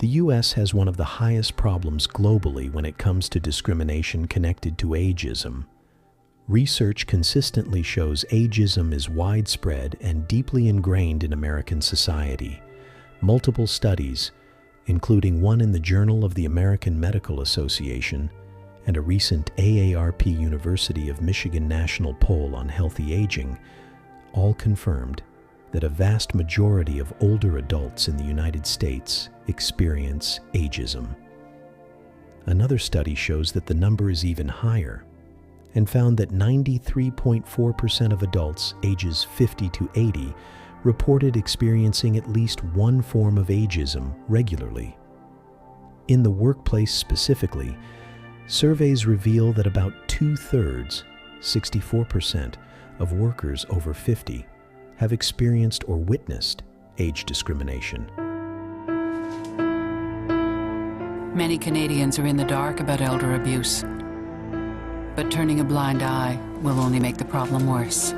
The U.S. has one of the highest problems globally when it comes to discrimination connected to ageism. Research consistently shows ageism is widespread and deeply ingrained in American society. Multiple studies, including one in the Journal of the American Medical Association and a recent AARP University of Michigan national poll on healthy aging, all confirmed that a vast majority of older adults in the United States experience ageism. Another study shows that the number is even higher and found that 93.4% of adults ages 50 to 80 reported experiencing at least one form of ageism regularly. In the workplace specifically, surveys reveal that about 2/3, 64%, of workers over 50 have experienced or witnessed age discrimination. Many Canadians are in the dark about elder abuse, but turning a blind eye will only make the problem worse.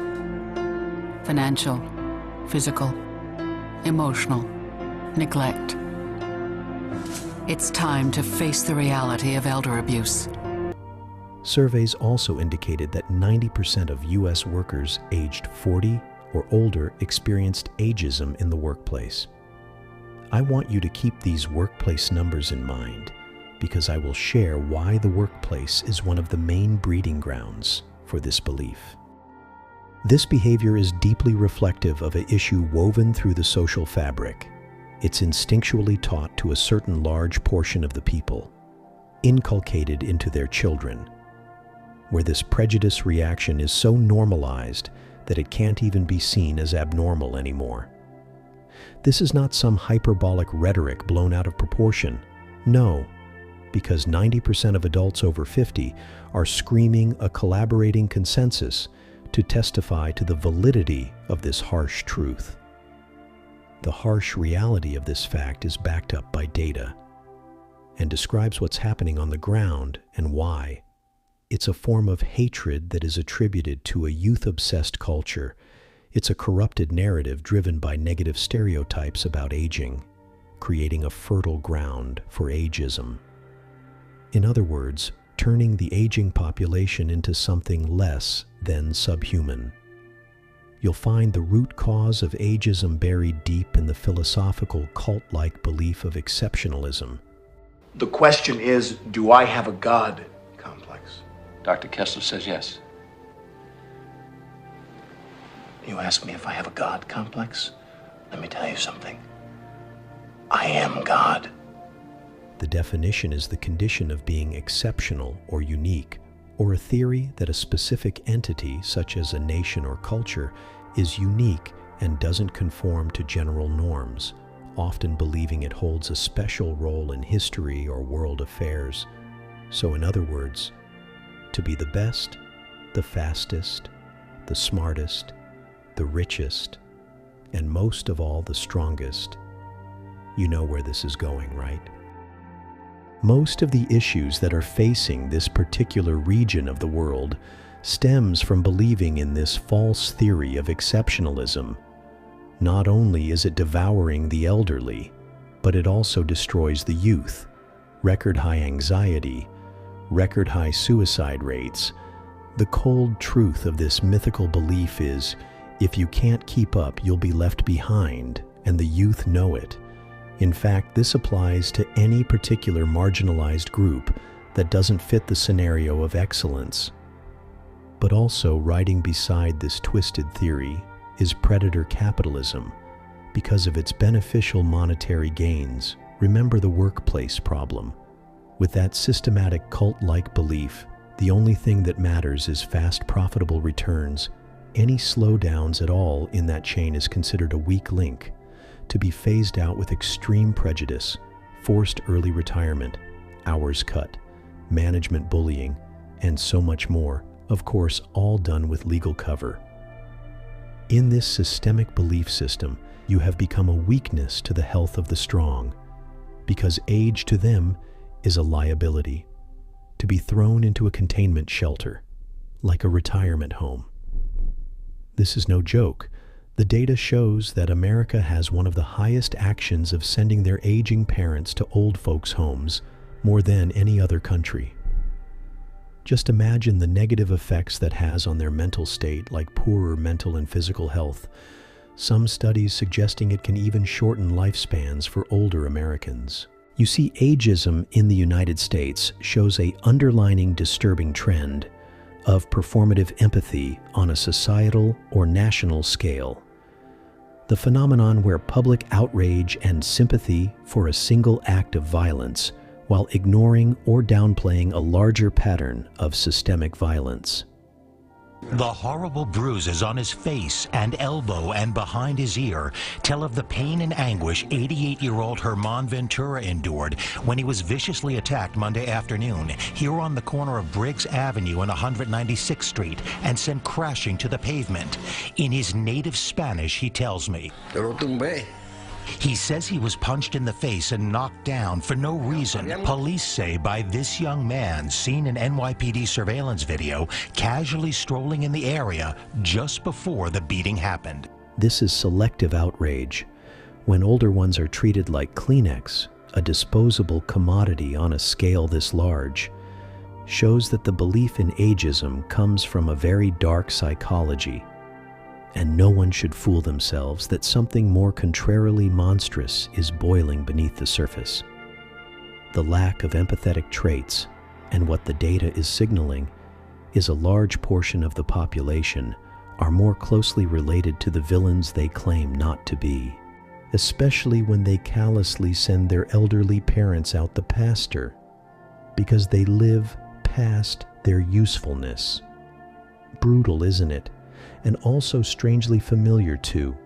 Financial, physical, emotional, neglect. It's time to face the reality of elder abuse. Surveys also indicated that 90% of U.S. workers aged 40 or older experienced ageism in the workplace. I want you to keep these workplace numbers in mind because I will share why the workplace is one of the main breeding grounds for this belief. This behavior is deeply reflective of an issue woven through the social fabric. It's instinctually taught to a certain large portion of the people, inculcated into their children, where this prejudice reaction is so normalized that it can't even be seen as abnormal anymore. This is not some hyperbolic rhetoric blown out of proportion. No, because 90% of adults over 50 are screaming a collaborating consensus to testify to the validity of this harsh truth. The harsh reality of this fact is backed up by data and describes what's happening on the ground and why. It's a form of hatred that is attributed to a youth-obsessed culture. It's a corrupted narrative driven by negative stereotypes about aging, creating a fertile ground for ageism. In other words, turning the aging population into something less than subhuman. You'll find the root cause of ageism buried deep in the philosophical cult-like belief of exceptionalism. The question is, do I have a God complex? Dr. Kessler says yes. You ask me if I have a God complex? Let me tell you something. I am God. The definition is the condition of being exceptional or unique, or a theory that a specific entity, such as a nation or culture, is unique and doesn't conform to general norms, often believing it holds a special role in history or world affairs. So in other words, to be the best, the fastest, the smartest, the richest, and most of all the strongest. You know where this is going, right? Most of the issues that are facing this particular region of the world stems from believing in this false theory of exceptionalism. Not only is it devouring the elderly, but it also destroys the youth. Record high anxiety, record high suicide rates. The cold truth of this mythical belief is, if you can't keep up, you'll be left behind, and the youth know it. In fact, this applies to any particular marginalized group that doesn't fit the scenario of excellence. But also riding beside this twisted theory is predator capitalism. Because of its beneficial monetary gains, remember the workplace problem. With that systematic cult-like belief, the only thing that matters is fast, profitable returns. Any slowdowns at all in that chain is considered a weak link, to be phased out with extreme prejudice, forced early retirement, hours cut, management bullying, and so much more, of course, all done with legal cover. In this systemic belief system, you have become a weakness to the health of the strong, because age to them is a liability, to be thrown into a containment shelter, like a retirement home. This is no joke. The data shows that America has one of the highest actions of sending their aging parents to old folks' homes, more than any other country. Just imagine the negative effects that has on their mental state, like poorer mental and physical health. Some studies suggesting it can even shorten lifespans for older Americans. You see, ageism in the United States shows an underlying disturbing trend of performative empathy on a societal or national scale. The phenomenon where public outrage and sympathy for a single act of violence while ignoring or downplaying a larger pattern of systemic violence. The horrible bruises on his face and elbow and behind his ear tell of the pain and anguish 88-year-old Herman Ventura endured when he was viciously attacked Monday afternoon here on the corner of Briggs Avenue and 196th Street and sent crashing to the pavement. In his native Spanish, he tells me, Lo tumbé. He says he was punched in the face and knocked down for no reason. Police say by this young man, seen in NYPD surveillance video, casually strolling in the area just before the beating happened. This is selective outrage, when older ones are treated like Kleenex, a disposable commodity on a scale this large, shows that the belief in ageism comes from a very dark psychology. And no one should fool themselves that something more contrarily monstrous is boiling beneath the surface. The lack of empathetic traits and what the data is signaling is a large portion of the population are more closely related to the villains they claim not to be, especially when they callously send their elderly parents out the pasture because they live past their usefulness. Brutal, isn't it? And also strangely familiar too.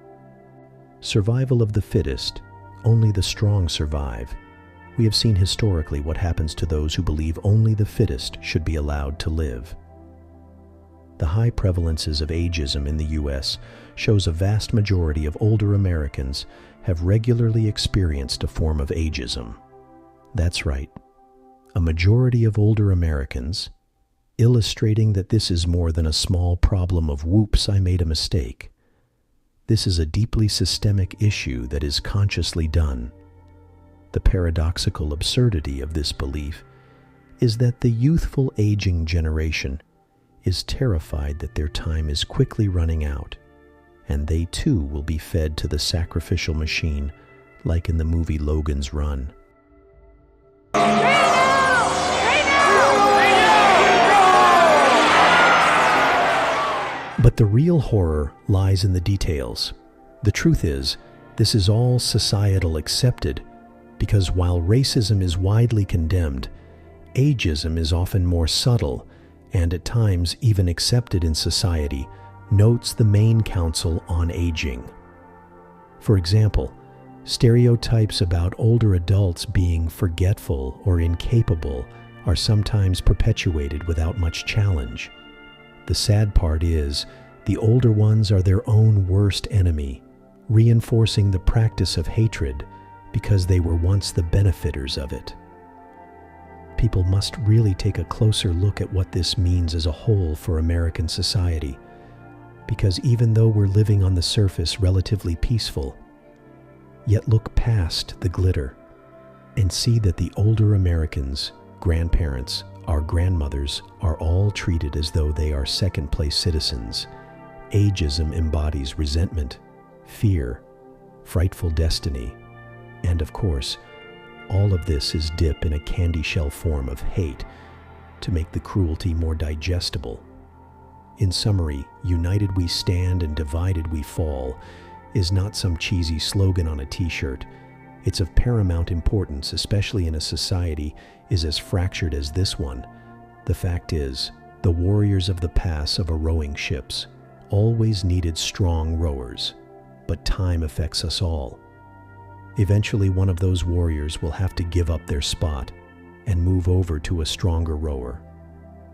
Survival of the fittest, only the strong survive. We have seen historically what happens to those who believe only the fittest should be allowed to live. The high prevalences of ageism in the U.S. shows a vast majority of older Americans have regularly experienced a form of ageism. That's right, a majority of older Americans, illustrating that this is more than a small problem of whoops, I made a mistake. This is a deeply systemic issue that is consciously done. The paradoxical absurdity of this belief is that the youthful aging generation is terrified that their time is quickly running out, and they too will be fed to the sacrificial machine like in the movie Logan's Run. But the real horror lies in the details. The truth is, this is all societal accepted, because while racism is widely condemned, ageism is often more subtle and at times even accepted in society, notes the Maine Council on Aging. For example, stereotypes about older adults being forgetful or incapable are sometimes perpetuated without much challenge. The sad part is, the older ones are their own worst enemy, reinforcing the practice of hatred because they were once the benefiters of it. People must really take a closer look at what this means as a whole for American society, because even though we're living on the surface relatively peaceful, yet look past the glitter and see that the older Americans, grandparents, our grandmothers are all treated as though they are second-place citizens. Ageism embodies resentment, fear, frightful destiny, and of course, all of this is dipped in a candy shell form of hate to make the cruelty more digestible. In summary, united we stand and divided we fall is not some cheesy slogan on a t-shirt. It's of paramount importance, especially in a society is as fractured as this one. The fact is, the warriors of the pass of a rowing ships always needed strong rowers, but time affects us all. Eventually, one of those warriors will have to give up their spot and move over to a stronger rower.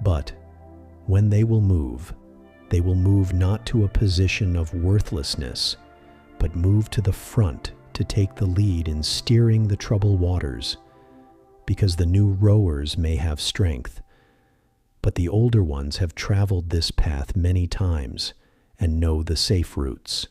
But when they will move not to a position of worthlessness, but move to the front to take the lead in steering the troubled waters, because the new rowers may have strength, but the older ones have traveled this path many times and know the safe routes.